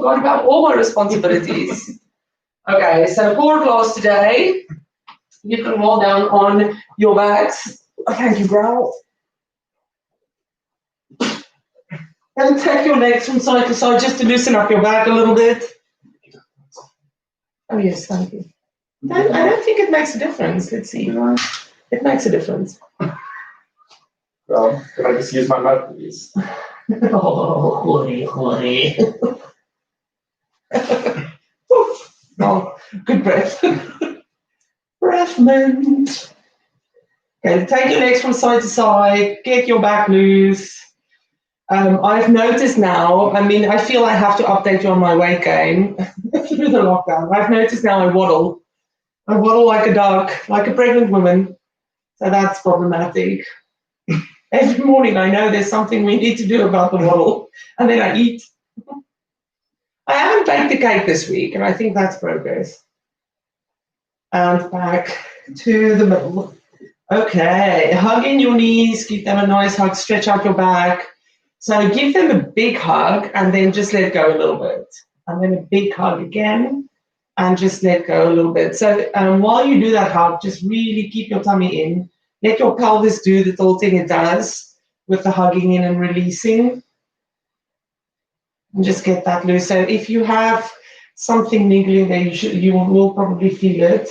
forgot about all my responsibilities. Okay, so pour a glass today. You can roll down on your backs. Thank you, bro. And take your legs from side to side just to loosen up your back a little bit. Oh, yes, thank you. I don't think it makes a difference. Let's see. It makes a difference. Well, can I just use my mouth, please? Oh, honey. Oh, good breath. Breath mint. Okay, take your legs from side to side. Get your back loose. I've noticed now, I feel I have to update you on my weight gain through the lockdown. I've noticed now I waddle. I waddle like a duck, like a pregnant woman. So that's problematic. Every morning I know there's something we need to do about the waddle, and then I eat. I haven't baked the cake this week, and I think that's progress. And back to the middle. Okay, hug in your knees, give them a nice hug, stretch out your back. So give them a big hug and then just let go a little bit. And then a big hug again and just let go a little bit. So while you do that hug, just really keep your tummy in. Let your pelvis do the little thing it does with the hugging in and releasing. And just get that loose. So if you have something niggling there, you will probably feel it.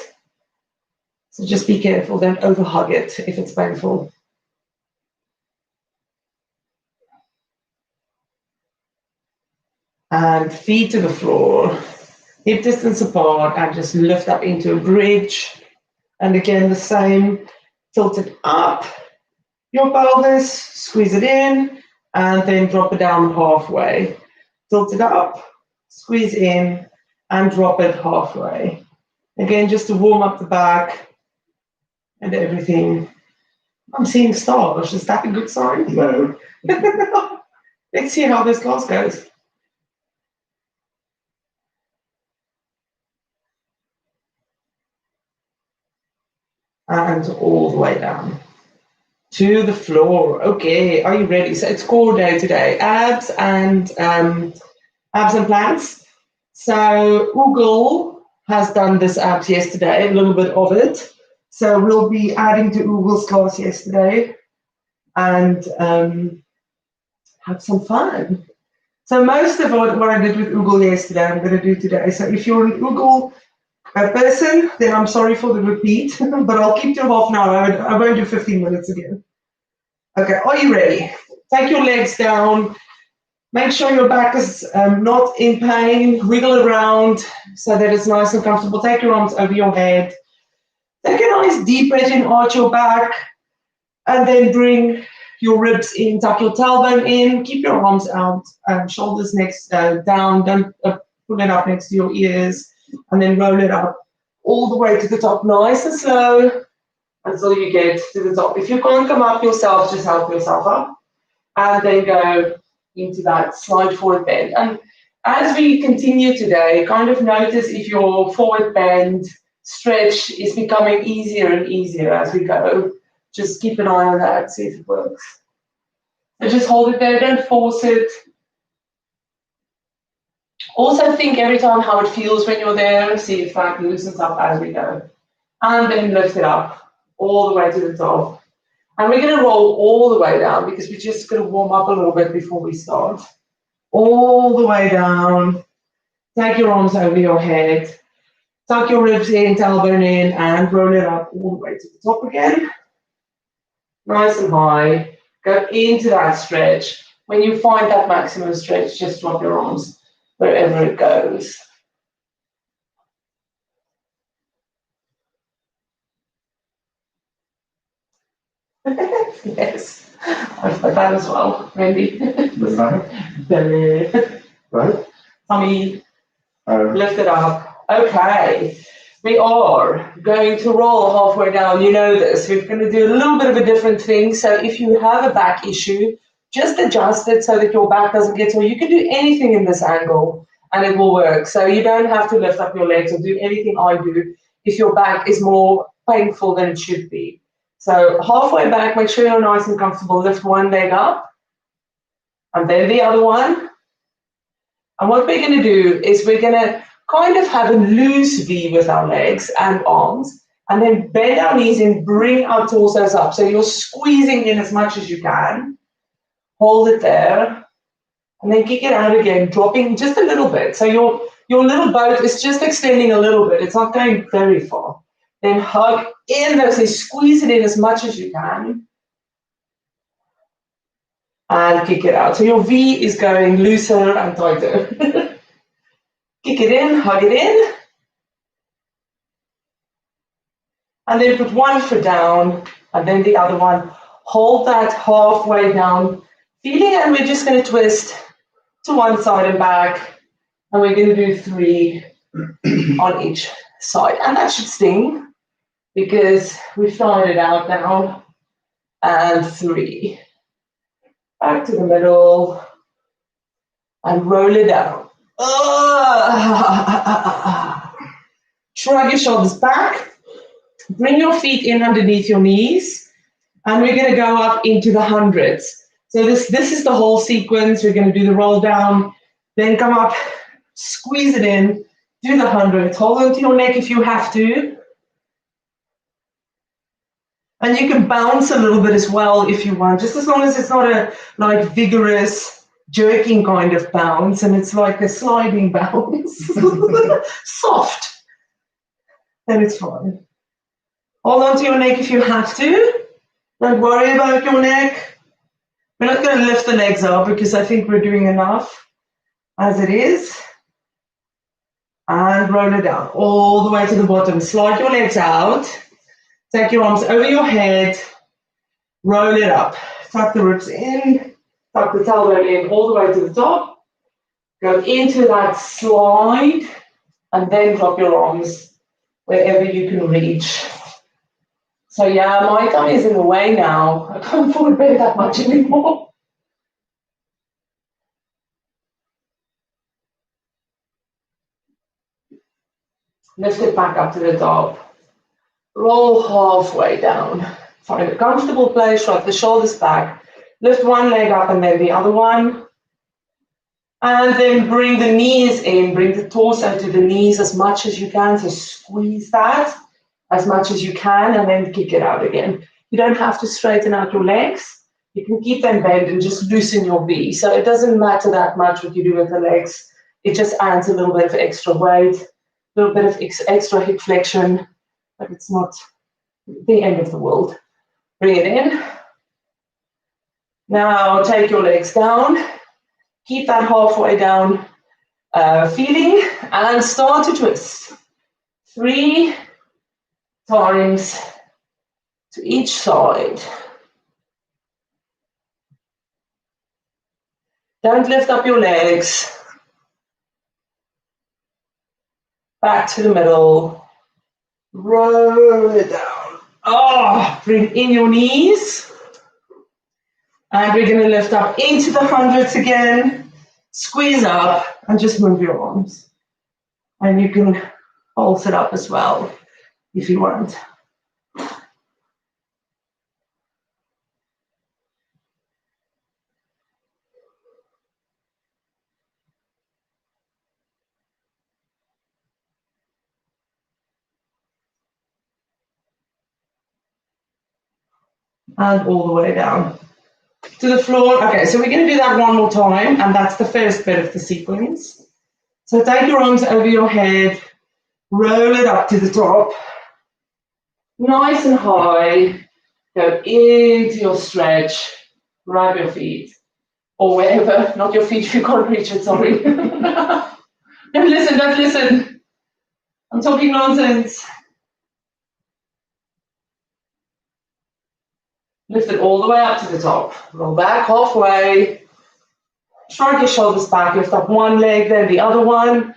So just be careful, don't over-hug it if it's painful. And feet to the floor, hip distance apart, and just lift up into a bridge. And again, the same, tilt it up, your pelvis, squeeze it in, and then drop it down halfway. Tilt it up, squeeze in, and drop it halfway. Again, just to warm up the back and everything. I'm seeing stars. Is that a good sign? No. Let's see how this class goes. And all the way down to the floor. Okay, are you ready? So it's core day today. Abs and plants. So Ugal has done this abs yesterday, a little bit of it. So we'll be adding to Ugal's class yesterday and have some fun. So most of what I did with Ugal yesterday, I'm going to do today. So if you're an Ugal person, then I'm sorry for the repeat, but I'll keep to half an hour. I won't do 15 minutes again. Okay, are you ready? Take your legs down. Make sure your back is not in pain. Wiggle around so that it's nice and comfortable. Take your arms over your head. Take a nice deep breath in, arch your back, and then bring your ribs in, tuck your tailbone in, keep your arms out, shoulders next down, don't pull it up next to your ears, and then roll it up all the way to the top, nice and slow, until you get to the top. If you can't come up yourself, just help yourself up, and then go into that slide forward bend. And as we continue today, kind of notice if your forward bend stretch is becoming easier and easier as we go. Just keep an eye on that, see if it works. So just hold it there, don't force it. Also think every time how it feels when you're there, see if that loosens up as we go. And then lift it up all the way to the top. And we're going to roll all the way down because we're just going to warm up a little bit before we start. All the way down. Take your arms over your head. Tuck your ribs in, tailbone in, and roll it up all the way to the top again. Nice and high. Go into that stretch. When you find that maximum stretch, just drop your arms wherever it goes. Yes, I've got that as well. Randy. Belly. Right. Tummy. Lift it up. Okay. We are going to roll halfway down. You know this. We're going to do a little bit of a different thing. So if you have a back issue, just adjust it so that your back doesn't get sore. You can do anything in this angle and it will work. So you don't have to lift up your legs or do anything I do if your back is more painful than it should be. So halfway back, make sure you're nice and comfortable. Lift one leg up and then the other one. And what we're going to do is we're going to kind of have a loose V with our legs and arms, and then bend our knees and bring our torsos up. So you're squeezing in as much as you can. Hold it there, and then kick it out again, dropping just a little bit. So your little boat is just extending a little bit. It's not going very far. Then hug in those knees, squeeze it in as much as you can, and kick it out. So your V is going looser and tighter. Kick it in, hug it in, and then put one foot down, and then the other one. Hold that halfway down, feeling, and we're just going to twist to one side and back, and we're going to do 3 on each side. And that should sting, because we've tried it out now. And 3. Back to the middle, and roll it down. Shrug your shoulders back. Bring your feet in underneath your knees, and we're going to go up into the hundreds. So this is the whole sequence. We're going to do the roll down, then come up, squeeze it in, do the hundreds. Hold onto your neck if you have to. And you can bounce a little bit as well if you want, just as long as it's not a like vigorous jerking kind of bounce, and it's like a sliding bounce. Soft. Then it's fine. Hold on to your neck if you have to. Don't worry about your neck. We're not going to lift the legs up because I think we're doing enough as it is. And roll it down all the way to the bottom. Slide your legs out. Take your arms over your head. Roll it up. Tuck the ribs in. Tuck the tailbone in all the way to the top. Go into that slide. And then drop your arms wherever you can reach. So yeah, my tummy is in the way now. I can't fall in bed that much anymore. Lift it back up to the top. Roll halfway down. Find a comfortable place, shrug the shoulders back. Lift one leg up and then the other one. And then bring the knees in, bring the torso to the knees as much as you can. So squeeze that as much as you can, and then kick it out again. You don't have to straighten out your legs. You can keep them bent and just loosen your V. So it doesn't matter that much what you do with the legs. It just adds a little bit of extra weight, a little bit of extra hip flexion, but it's not the end of the world. Bring it in. Now take your legs down. Keep that halfway down feeling, and start to twist. 3 times to each side. Don't lift up your legs. Back to the middle. Roll it down. Bring in your knees. And we're going to lift up into the hundreds again. Squeeze up and just move your arms. And you can pulse it up as well if you want. And all the way down to the floor. Okay, so we're going to do that one more time, and that's the first bit of the sequence. So take your arms over your head, roll it up to the top, nice and high. Go into your stretch, grab your feet, or wherever, not your feet if you can't reach it, sorry. Don't listen. I'm talking nonsense. Lift it all the way up to the top. Roll back halfway. Shrug your shoulders back. Lift up one leg, then the other one.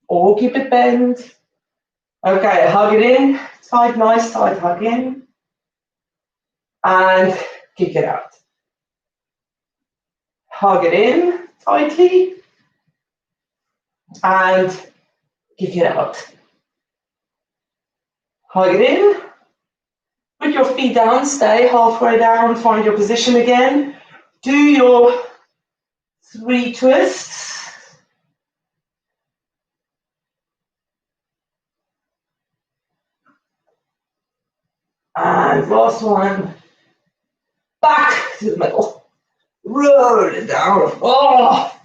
Or keep it bent. Okay, hug it in. Tight, nice, tight hug in. And kick it out. Hug it in tightly. And kick it out. Hug it in. Put your feet down, stay halfway down, find your position again. Do your 3 twists. And last one. Back to the middle. Roll it down. Oh.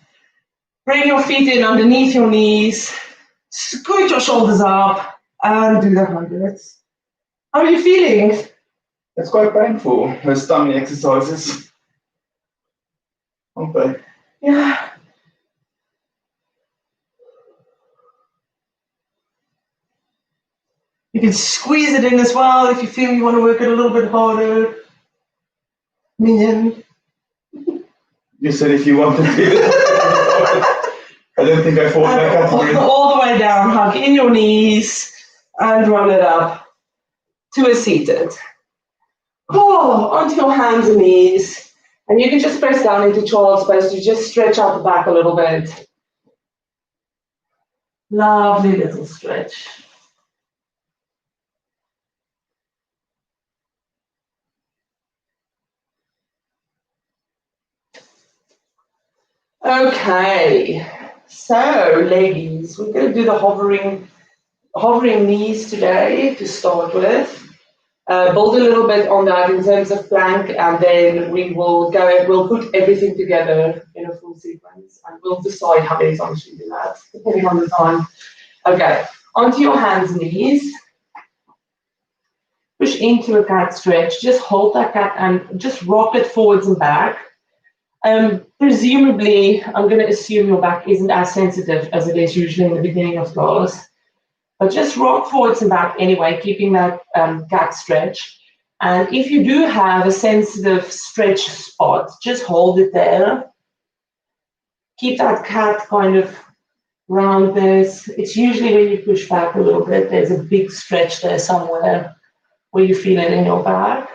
Bring your feet in underneath your knees. Scoot your shoulders up and do the 100s. How are you feeling? It's quite painful, those tummy exercises. Aren't they? Yeah. You can squeeze it in as well if you feel you want to work it a little bit harder. Minion. You said if you want to feel it. I don't think I fall in that category. All the way down, hug in your knees and roll it up to a seated. Oh, onto your hands and knees. And you can just press down into child's pose to just stretch out the back a little bit. Lovely little stretch. Okay, so ladies, we're going to do the hovering knees today to start with. Build a little bit on that in terms of plank, and then we'll put everything together in a full sequence, and we'll decide how many times we do that, depending on the time. Okay, onto your hands and knees. Push into a cat stretch. Just hold that cat and just rock it forwards and back. Presumably, I'm going to assume your back isn't as sensitive as it is usually in the beginning of class. But just rock forwards and back anyway, keeping that cat stretch. And if you do have a sensitive stretch spot, just hold it there. Keep that cat kind of round this. It's usually when you push back a little bit, there's a big stretch there somewhere where you feel it in your back.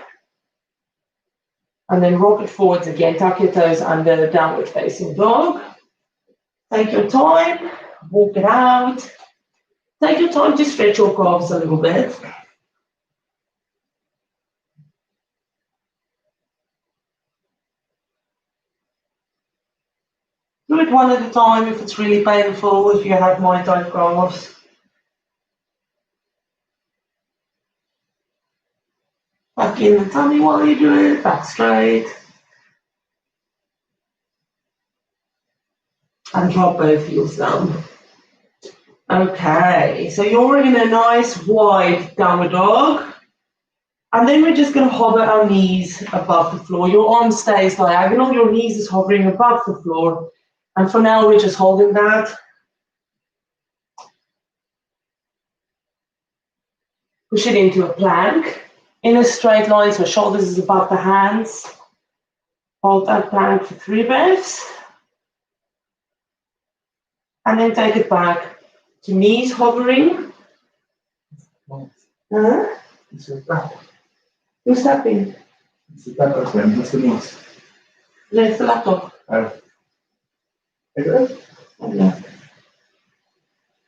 And then rock it forwards again, tuck your toes under downward facing dog. Take your time, walk it out. Take your time to stretch your calves a little bit. Do it one at a time if it's really painful, if you have my type calves. Back in the tummy while you do it, back straight. And drop both heels down. Okay, so you're in a nice wide downward dog. And then we're just going to hover our knees above the floor. Your arm stays diagonal, your knees is hovering above the floor. And for now, we're just holding that. Push it into a plank in a straight line, so shoulders is above the hands. Hold that plank for 3 breaths. And then take it back to knees hovering. It's a back. Who's tapping? It's the back of them, that's the knees. There's the laptop. Okay.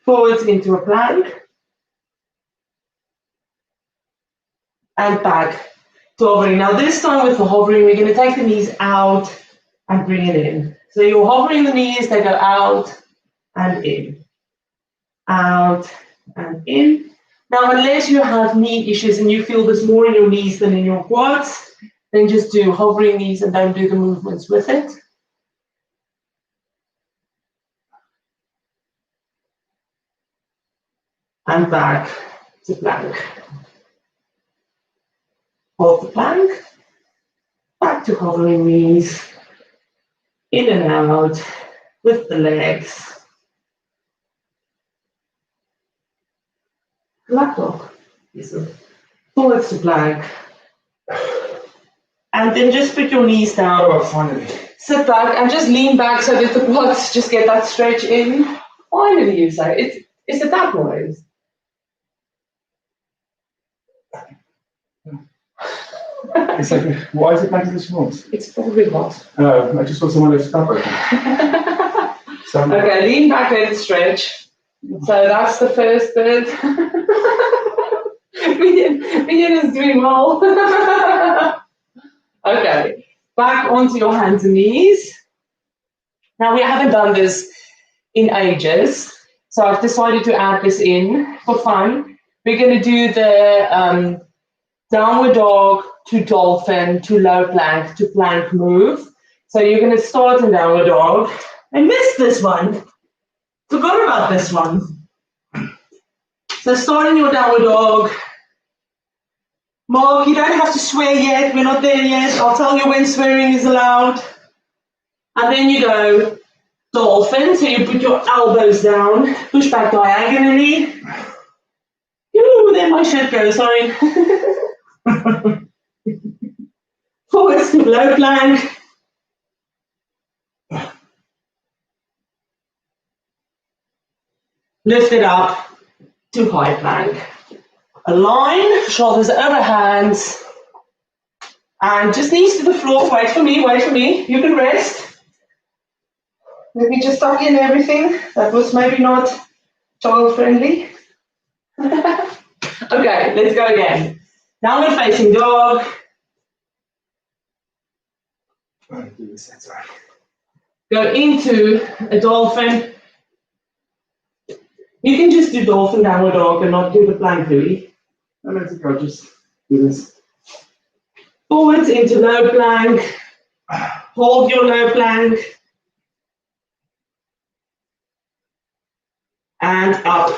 Forwards into a plank. And back to hovering. Now this time with the hovering, we're going to take the knees out and bring it in. So you're hovering the knees, they go out and in. Out and in. Now unless you have knee issues and you feel this more in your knees than in your quads, then just do hovering knees and don't do the movements with it. And back to plank. Hold the plank, back to hovering knees, in and out with the legs. Laptop. Forwards to plank. And then just put your knees down. Oh, finally. Sit back and just lean back so that the quads just get that stretch in. Finally, you say. Is it that noise? It's like, why is it making this noise? It's probably hot. No, I just saw someone lift up open. Okay, lean back, let it stretch. So that's the first bit. Minion is doing well. Okay, back onto your hands and knees. Now we haven't done this in ages, so I've decided to add this in for fun. We're going to do the downward dog to dolphin to low plank to plank move. So you're going to start in downward dog. I missed this one. Forgot about this one. So starting your downward dog. Mark, you don't have to swear yet. We're not there yet. I'll tell you when swearing is allowed. And then you go dolphin. So you put your elbows down, push back diagonally. Ooh, there my shirt goes, sorry. Forwards to low plank. Lift it up to high plank. Align, shoulders over hands. And just knees to the floor. Wait for me, wait for me. You can rest. Let me just tuck in everything. That was maybe not child friendly. Okay, let's go again. Downward facing dog. Go into a dolphin. You can just do dolphin downward dog and not do the plank, Louis. I don't think I'll just do this. Forwards into low plank. Hold your low plank. And up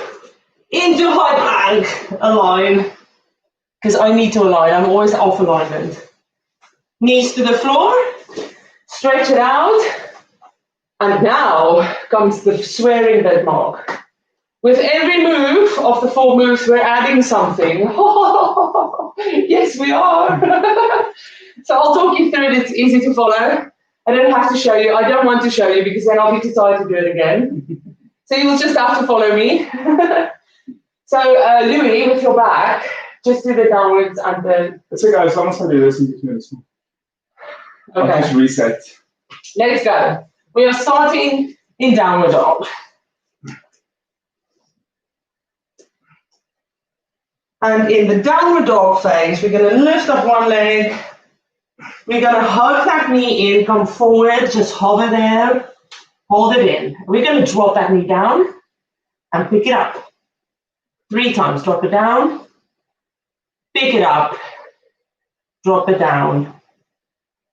into high plank. Align. Because I need to align. I'm always off alignment. Knees to the floor. Stretch it out. And now comes the swearing bit, Mark. With every move of the 4 moves, we're adding something. Yes, we are. So I'll talk you through it. It's easy to follow. I don't have to show you. I don't want to show you because then I'll be too tired to do it again. So you'll just have to follow me. So Louis, with your back, just do the downwards and the... It's okay, as long as I do this in 2 minutes. Okay. I'll just reset. Let's go. We are starting in downward dog. And in the downward dog phase, we're going to lift up one leg. We're going to hug that knee in, come forward, just hover there, hold it in. We're going to drop that knee down and pick it up. 3 times, drop it down, pick it up, drop it down,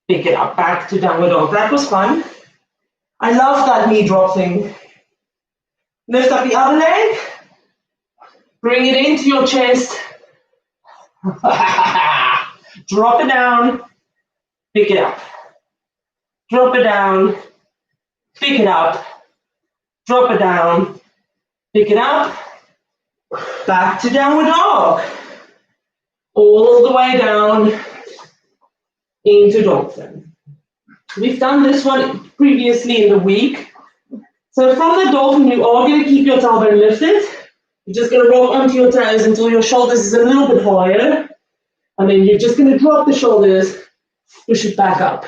pick it up, back to downward dog. That was fun. I love that knee drop thing. Lift up the other leg. Bring it into your chest. Drop it down. Pick it up. Drop it down. Pick it up. Drop it down. Pick it up. Back to downward dog. All the way down into dolphin. We've done this one previously in the week. So from the dolphin, you are going to keep your tailbone lifted. You're just going to roll onto your toes until your shoulders is a little bit higher. And then you're just going to drop the shoulders, push it back up.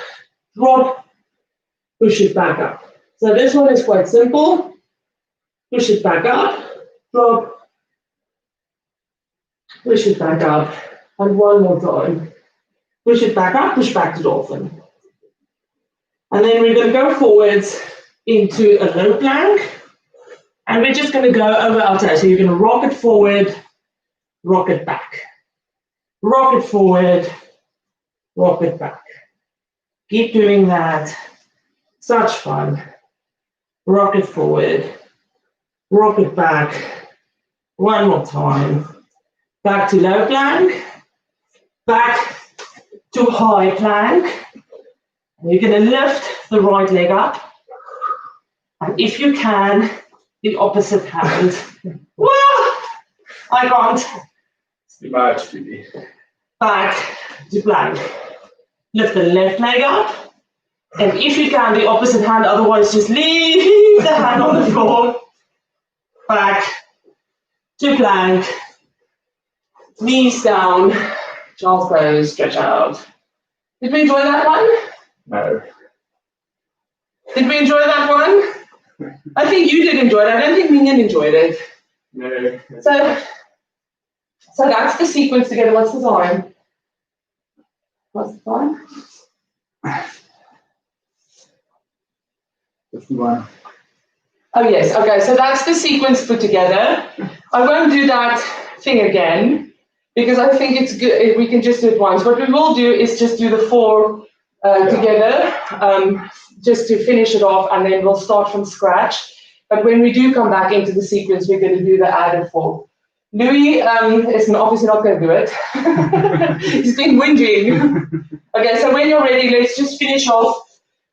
Drop, push it back up. So this one is quite simple. Push it back up, drop, push it back up. And one more time. Push it back up, push back to dolphin. And then we're going to go forwards into a low plank. And we're just going to go over our toes. So you're going to rock it forward, rock it back. Rock it forward, rock it back. Keep doing that. Such fun. Rock it forward, rock it back. One more time. Back to low plank. Back to high plank. And you're going to lift the right leg up. And if you can, the opposite hand. Woo! I can't. It's too much, baby. Back to plank. Lift the left leg up. And if you can, the opposite hand, otherwise just leave the hand on the floor. Back to plank. Knees down. Child's pose, stretch out. Did we enjoy that one? No. Did we enjoy that one? I think you did enjoy it. I don't think Minion enjoyed it. No. So that's the sequence together. What's the time? What's the time? 51. Oh yes, okay, so that's the sequence put together. I won't do that thing again. because I think it's good if we can just do it once. What we will do is just do the 4 together, just to finish it off, and then we'll start from scratch. But when we do come back into the sequence, we're going to do the added 4. Louis is obviously not going to do it. He's been whinging. Okay, so when you're ready, let's just finish off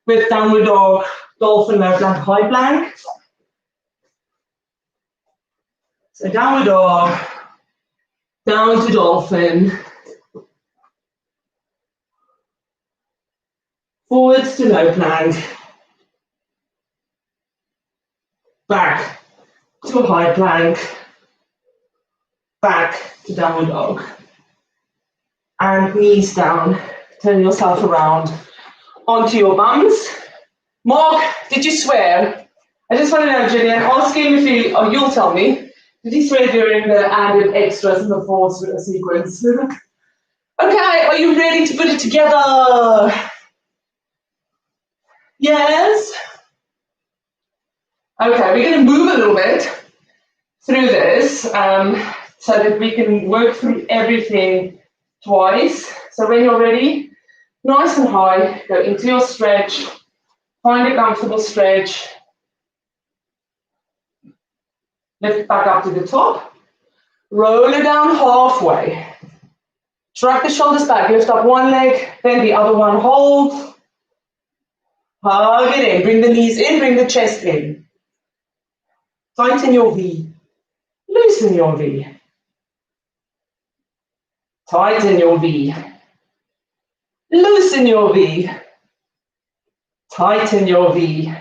with downward dog, dolphin, low plank, high plank. So downward dog, down to dolphin, forwards to low plank, back to a high plank, back to downward dog, and knees down. Turn yourself around onto your bums. Mark, did you swear? I just want to know, Gillian, ask him if he, or you'll tell me, did he swear during the added extras in the 4th sequence? Okay, are you ready to put it together? Yes? Okay, we're going to move a little bit through this so that we can work through everything twice. So when you're ready, nice and high, go into your stretch, find a comfortable stretch, lift back up to the top, roll it down halfway, shrug the shoulders back, lift up one leg, then the other one, hold, hug it in, bring the knees in, bring the chest in, tighten your V, loosen your V, tighten your V, loosen your V, tighten your V.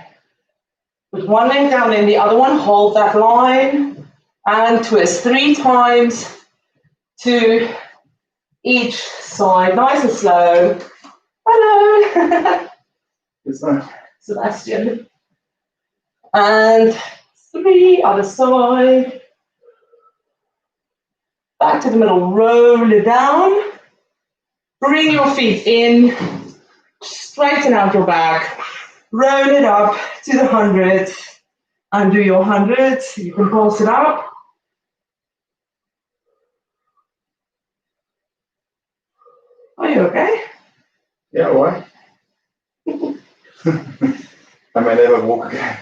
Put one leg down in, the other one, hold that line, and twist 3 times to each side, nice and slow. Hello. It's nice. Sebastian. And 3, other side. Back to the middle, roll it down. Bring your feet in, straighten out your back, roll it up to the 100, undo your 100, you can pulse it up. Are you okay? Yeah, why? I may never walk again.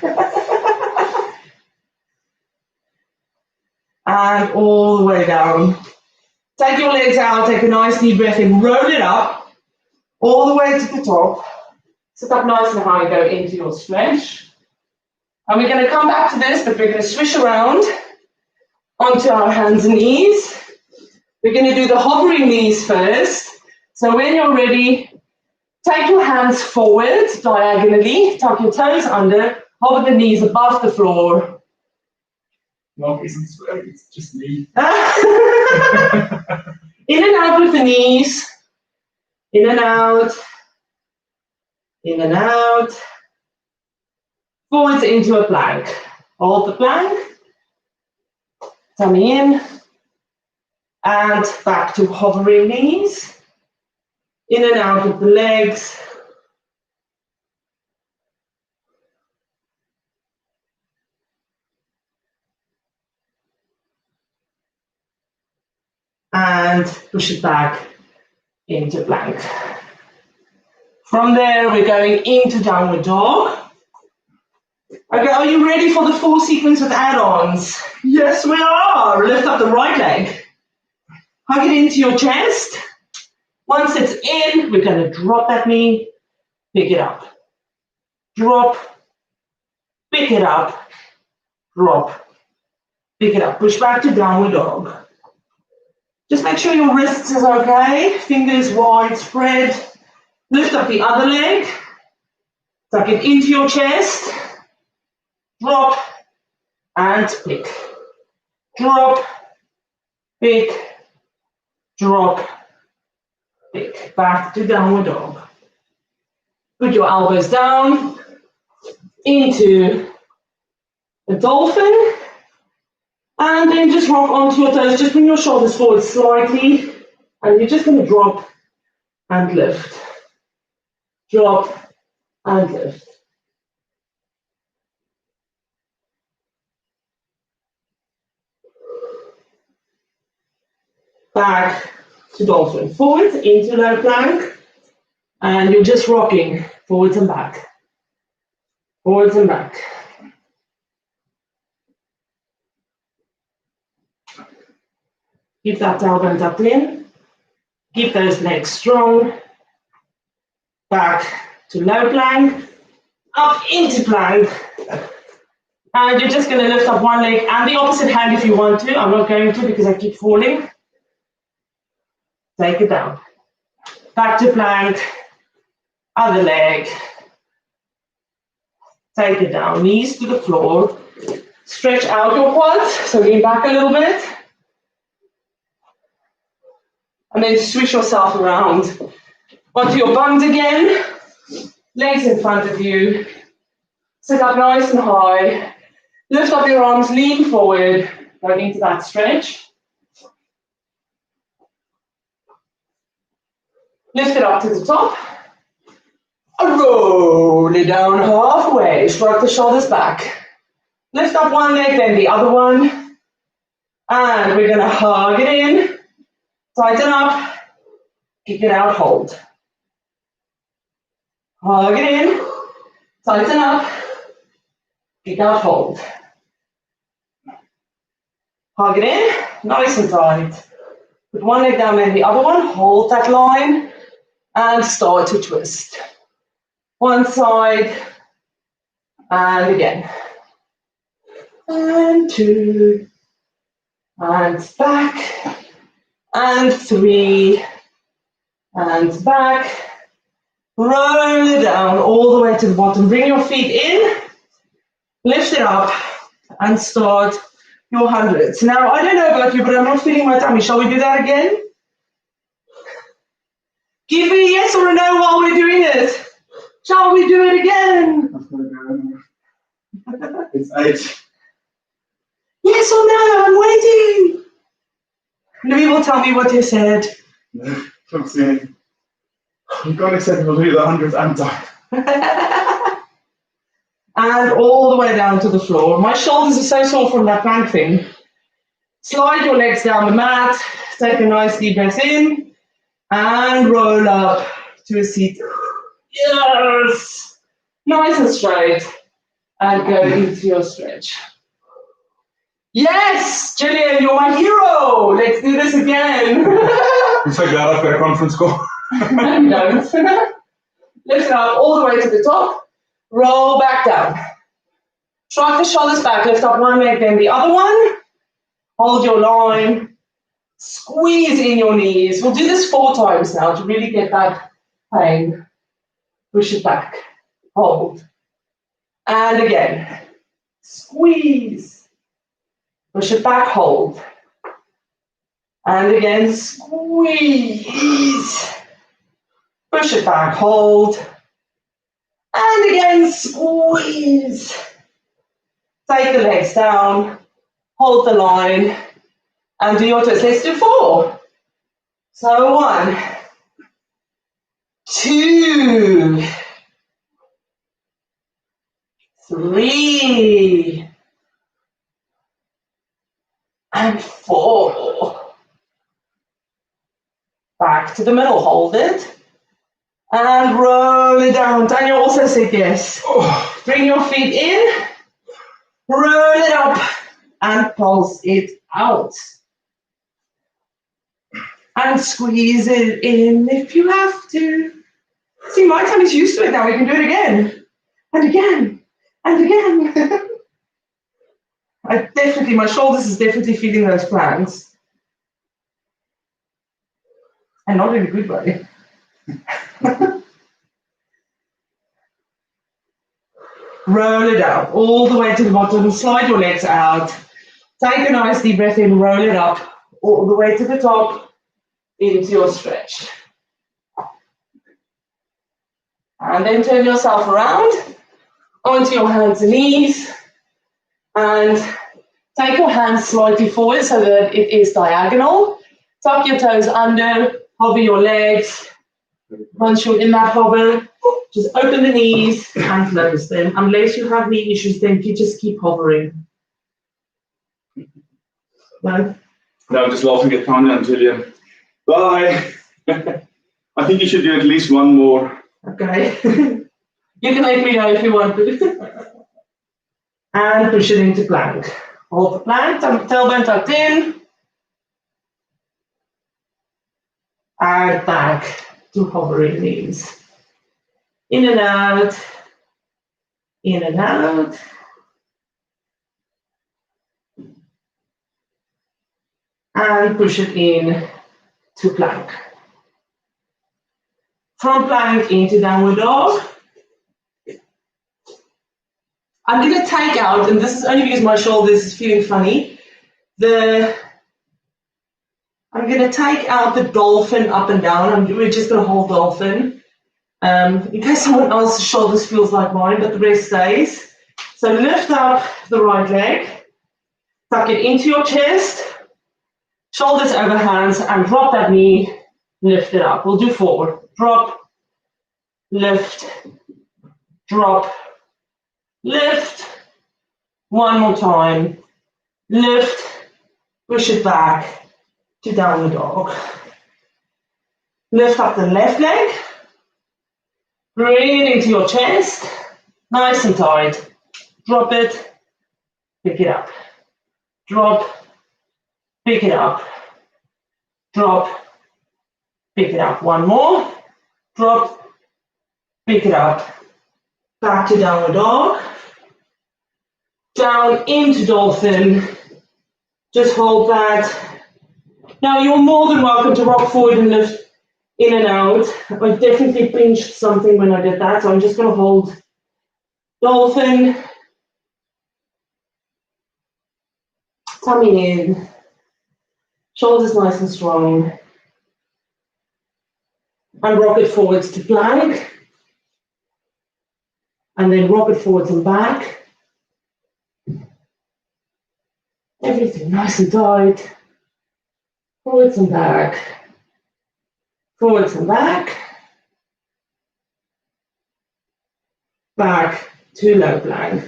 And all the way down. Take your legs out, take a nice deep breath in, roll it up, all the way to the top. Sit up nice and high, go into your stretch. And we're going to come back to this, but we're going to swish around onto our hands and knees. We're going to do the hovering knees first. So when you're ready, take your hands forward diagonally, tuck your toes under, hover the knees above the floor. Mark isn't swearing, it's just me. In and out with the knees. In and out. In and out. Forwards into a plank. Hold the plank. Tummy in. And back to hovering knees. In and out of the legs. And push it back into plank. From there, we're going into downward dog. Okay, are you ready for the 4 sequence with add-ons? Yes, we are. Lift up the right leg. Hug it into your chest. Once it's in, we're going to drop that knee, pick it up. Drop, pick it up, drop, pick it up. Push back to downward dog. Just make sure your wrists is okay. Fingers wide spread. Lift up the other leg. Tuck it into your chest. Drop and pick. Drop, pick, drop, pick. Back to downward dog. Put your elbows down into the dolphin. And then just rock onto your toes. Just bring your shoulders forward slightly. And you're just going to drop and lift. Drop and lift. back to dolphin. Forwards into low plank, and you're just rocking forwards and back. Forwards and back. Keep that tailbone tucked in. Keep those legs strong. Back to low plank, up into plank. And you're just going to lift up one leg and the opposite hand if you want to. I'm not going to because I keep falling. Take it down. Back to plank, other leg. Take it down, knees to the floor. Stretch out your quads, so lean back a little bit. And then switch yourself around. Onto your bums again. Legs in front of you. Sit up nice and high. Lift up your arms, lean forward, going into that stretch. Lift it up to the top. Roll it down halfway. Shrug the shoulders back. Lift up one leg, then the other one. And we're going to hug it in. Tighten up. Kick it out, hold. Hug it in. Tighten up. Kick out, hold. Hug it in, nice and tight. Put one leg down, then the other one. Hold that line and start to twist. One side and again. And two and back and three and back. Roll it down all the way to the bottom. Bring your feet in, lift it up and start your hundreds. Now, I don't know about you, but I'm not feeling my tummy. Shall we do that again? Give me a yes or a no while we're doing it. Shall we do it again? It's 8. Yes or no? I'm waiting. Louis will tell me what you said. I'm saying, God said we'll do the 100th and time. And all the way down to the floor. My shoulders are so sore from that plank thing. Slide your legs down the mat. Take a nice deep breath in. And roll up to a seat. Yes! Nice and straight. And go into your stretch. Yes! Gillian, you're my hero! Let's do this again. I'm so glad I've got a conference call. No, you don't. Lift it up all the way to the top. Roll back down. Shrug the shoulders back. Lift up one leg, then the other one. Hold your line. Squeeze in your knees. We'll do this 4 times now to really get that pain. Push it back. Hold. And again. Squeeze. Push it back. Hold. And again. Squeeze. Push it back. Hold. And again, squeeze. Take the legs down, hold the line, and do your twist. Let's do 4. So 1, 2, 3, and 4. Back to the middle, hold it. And roll it down. Daniel also said yes. Bring your feet in, roll it up, and pulse it out. And squeeze it in if you have to. See, my tummy's used to it now. We can do it again. And again. And again. My shoulders is definitely feeling those planks. And not in a good way. Roll it out all the way to the bottom. Slide your legs out. Take a nice deep breath in. Roll it up all the way to the top into your stretch. And then turn yourself around onto your hands and knees. And take your hands slightly forward so that it is diagonal. Tuck your toes under. Hover your legs. Once you're in that hover, just open the knees and close them. Unless you have knee issues, then you just keep hovering. No? No, I'm just laughing at Tanya and Julian. Bye. I think you should do at least one more. Okay. You can let me know if you want to. And push it into plank. Hold the plank, tailbone tucked in. And back to hovering knees. In and out. In and out. And push it in to plank. From plank into downward dog. I'm going to take out, and this is only because my shoulders is feeling funny, I'm going to take out the dolphin up and down. We're just going to hold dolphin. In case someone else's shoulders feels like mine, but the rest stays. So lift up the right leg, tuck it into your chest, shoulders over hands, and drop that knee, lift it up. We'll do 4. Drop, lift, drop, lift. One more time. Lift, push it back to downward dog. Lift up the left leg. Bring it into your chest. Nice and tight. Drop it. Pick it up. Drop. Pick it up. Drop. Pick it up. One more. Drop. Pick it up. Back to downward dog. Down into dolphin. Just hold that. Now you're more than welcome to rock forward and lift in and out. I definitely pinched something when I did that, so I'm just going to hold dolphin. Tummy in. Shoulders nice and strong. And rock it forwards to plank. And then rock it forwards and back. Everything nice and tight. Forwards and back. Forwards and back. Back to low plank.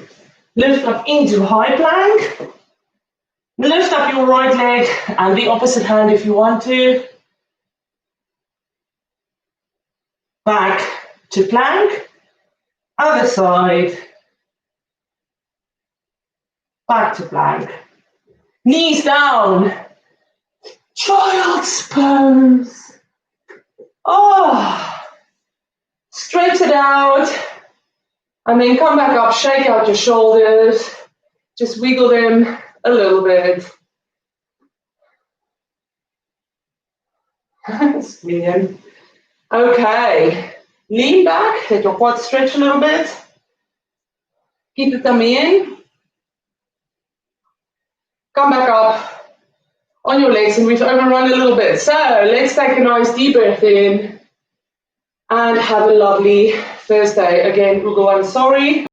Lift up into high plank. Lift up your right leg and the opposite hand if you want to. Back to plank. Other side. Back to plank. Knees down. Child's pose. Oh. Stretch it out. And then come back up, shake out your shoulders. Just wiggle them a little bit. That's brilliant. Okay. Lean back, let your quads stretch a little bit. Keep the tummy in. Come back up on your legs, and we've overrun a little bit. So let's take a nice deep breath in and have a lovely Thursday. Again, Google, I'm sorry.